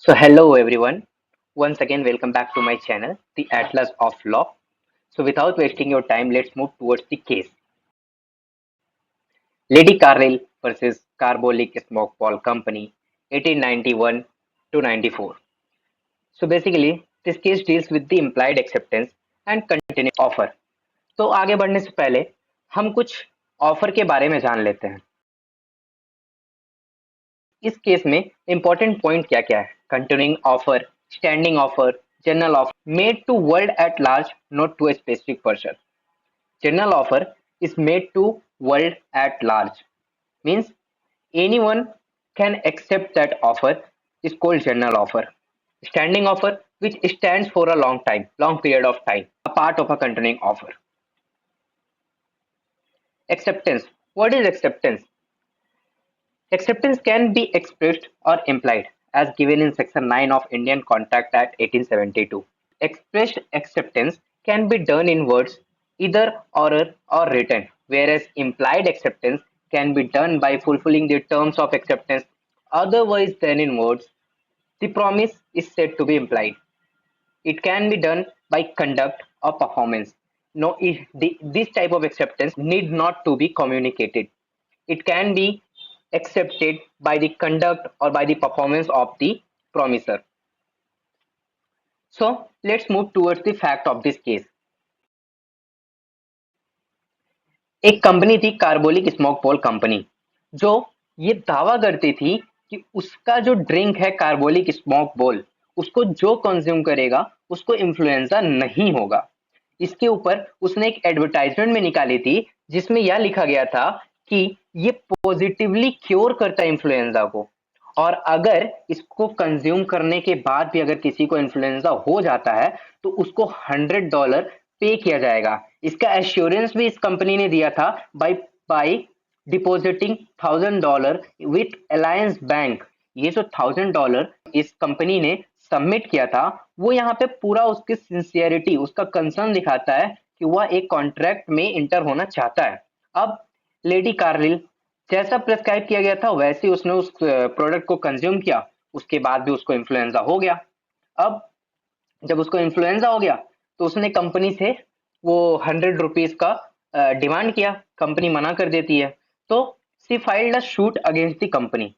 So hello everyone. Once again welcome back to my channel, The Atlas of Law. So without wasting your time, let's move towards the case. Lady Carlyle versus Carbolic Smoke Ball Company, 1891 to 94. So basically this case deals with the implied acceptance and continuing offer. तो आगे बढ़ने से पहले हम कुछ offer के बारे में जान लेते हैं. इस केस में इंपॉर्टेंट पॉइंट क्या क्या है? Continuing offer, standing offer, general offer, made to world at large, not to a specific person. General offer is made to world at large, means anyone can accept that offer, is called general offer. Standing offer, which stands for a long time, long period of time, a part of a continuing offer. Acceptance, what is acceptance? Acceptance can be expressed or implied as given in section 9 of Indian Contract Act 1872. Expressed acceptance can be done in words, either oral or written, whereas implied acceptance can be done by fulfilling the terms of acceptance otherwise than in words. The promise is said to be implied. It can be done by conduct or performance. No, this type of acceptance need not to be communicated. It can be accepted by the conduct or by the performance of the promiser. So let's move towards the fact of this case. एक company थी carbolic smoke ball company, जो ये दावा करती थी कि उसका जो ड्रिंक है कार्बोलिक स्मोक बॉल, उसको जो कंज्यूम करेगा उसको इन्फ्लुएंजा नहीं होगा. इसके ऊपर उसने एक एडवर्टाइजमेंट में निकाली थी जिसमें यह लिखा गया था कि ये पॉजिटिवली क्योर करता है इन्फ्लुएंजा को, और अगर इसको कंज्यूम करने के बाद भी अगर किसी को इन्फ्लुएंजा हो जाता है तो उसको $100 पे किया जाएगा. इसका एश्योरेंस भी इस कंपनी ने दिया था by depositing $1000 with alliance bank. ये जो $1000 इस कंपनी ने सबमिट किया था, वो यहाँ पे पूरा उसकी सिंसियरिटी, उसका कंसर्न दिखाता है कि वह एक कॉन्ट्रैक्ट में इंटर होना चाहता है. अब लेडी कार्लिल, जैसा प्रिस्क्राइब किया गया था वैसे उसने उस प्रोडक्ट को कंज्यूम किया, उसके बाद भी उसको इन्फ्लुएंजा हो गया. अब जब उसको इन्फ्लुएंजा हो गया तो उसने कंपनी से वो ₹100 का डिमांड किया. कंपनी मना कर देती है, तो she filed a suit against the company.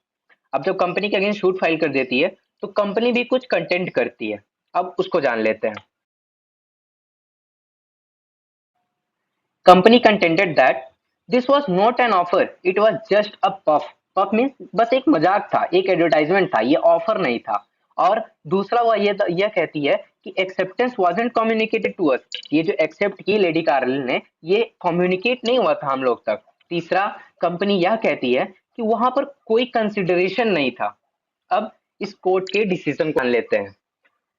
अब जब कंपनी के अगेंस्ट शूट फाइल कर देती है तो कंपनी भी कुछ कंटेंट करती है. अब उसको जान लेते हैं. Company contented that this was not an offer, it was just a puff. Puff means बस एक मजाक था, एक एडवर्टाइजमेंट था, ये ऑफर नहीं था. और दूसरा वो ये कहती है कि acceptance wasn't communicated to us. ये जो एक्सेप्ट की लेडी कार्लिन ने, ये कम्युनिकेट नहीं हुआ था हम लोग तक. तीसरा, कंपनी यह कहती है कि वहां पर कोई कंसिडरेशन नहीं था. अब इस कोर्ट के डिसीजन को मान लेते हैं.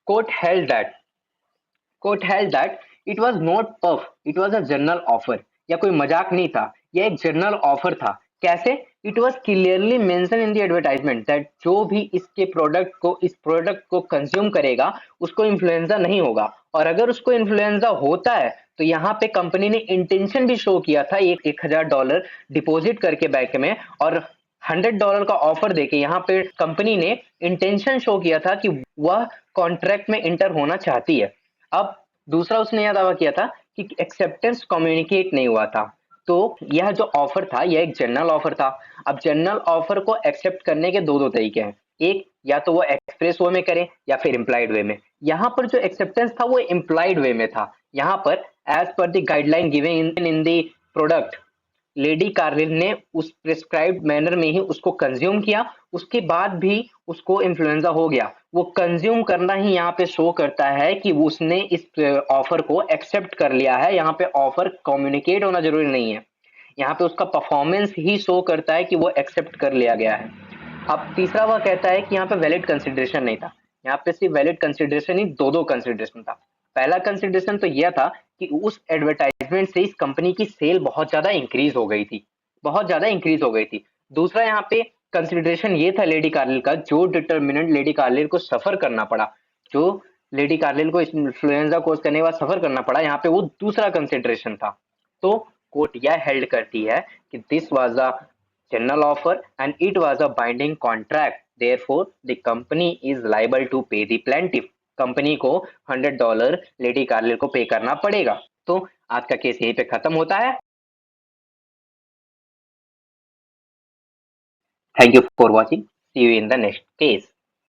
Court held that court held that it was not puff, it was a general offer. या कोई मजाक नहीं था, यह एक जनरल ऑफर था. कैसे? It was clearly mention in the advertisement that जो भी इस प्रोडक्ट को कंज्यूम करेगा उसको इन्फ्लुएंजा नहीं होगा. और अगर उसको इन्फ्लुएंजा होता है तो यहाँ पे कंपनी ने इंटेंशन भी शो किया था, $1000 डिपॉजिट करके बैंक में और $100 का ऑफर देके यहाँ पे कंपनी ने इंटेंशन शो किया था कि वह कॉन्ट्रैक्ट में इंटर होना चाहती है. अब दूसरा, उसने यह दावा किया था कि एक्सेप्टेंस कम्युनिकेट नहीं हुआ था. तो यह जो ऑफर था यह एक जनरल ऑफर था. अब जनरल ऑफर को एक्सेप्ट करने के दो दो तरीके हैं. एक, या तो वो एक्सप्रेस वे में करें या फिर इम्प्लाइड वे में. यहाँ पर जो एक्सेप्टेंस था वो इम्प्लाइड वे में था. यहाँ पर as per the guideline given in the product, lady Carlill ने उस प्रिस्क्राइब्ड मैनर में ही उसको कंज्यूम किया, उसके बाद भी उसको इन्फ्लुएंजा हो गया. वो कंज्यूम करना ही यहाँ पे शो करता है कि उसने इस ऑफर को एक्सेप्ट कर लिया है. यहाँ पे ऑफर कम्युनिकेट होना जरूरी नहीं है, यहाँ पे उसका परफॉर्मेंस ही शो करता है कि वो एक्सेप्ट कर लिया गया है. अब तीसरा, वह कहता है कि यहाँ पे वैलिड कंसिडरेशन नहीं था. यहाँ पे सिर्फ वैलिड कंसिडरेशन ही दो कंसिडरेशन था. पहला कंसिडरेशन तो यह था कि उस एडवर्टाइजमेंट से इस कंपनी की सेल बहुत ज्यादा इंक्रीज हो गई थी, बहुत ज्यादा इंक्रीज हो गई थी. दूसरा, यहाँ पे कंसिडरेशन ये था लेडी कार्लिल का, जो डिटर्मिनेंट लेडी कार्लिल को सफर करना पड़ा, जो लेडी कार्लिल को इन्फ्लुएंजा कोज करने के बाद सफर करना पड़ा, यहाँ पे वो दूसरा कंसिडरेशन था. तो कोर्ट यह हेल्ड करती है कि this was a general offer and it was a binding contract Therefore, the company is liable to pay the plaintiff. Company को $100 लेडी कार्लिल को पे करना पड़ेगा। तो आज का केस यहीं पे खत्म होता है। Thank you for watching. See you in the next case.